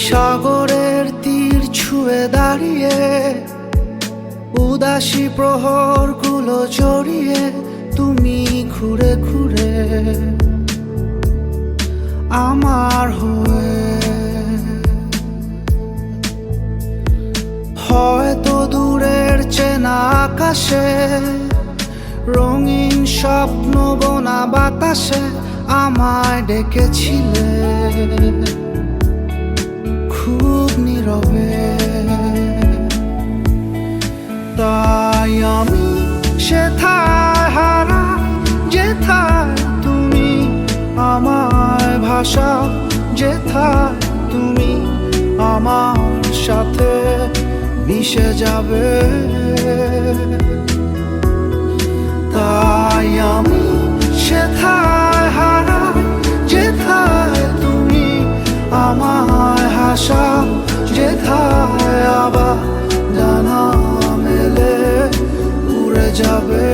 সাগরের তীর ছুঁয়ে দাঁড়িয়ে উদাসী প্রহরগুলো জড়িয়ে তুমি ঘুরে ঘুরে আমার হয়ে হয়তো দূরের চেনা আকাশে রঙিন স্বপ্ন বোনা বাতাসে আমায় ডেকেছিলে খুব নীরবে। তাই আমি সেথায় হারা যেথায় তুমি আমায় ভাষা, যেথায় তুমি আমার সাথে মিশে যাবে। তাই আমি সেথায় হারা যেথায় তুমি আমায় হাসা, যেথায় আবার জানা মেলে উড়ে যাবে।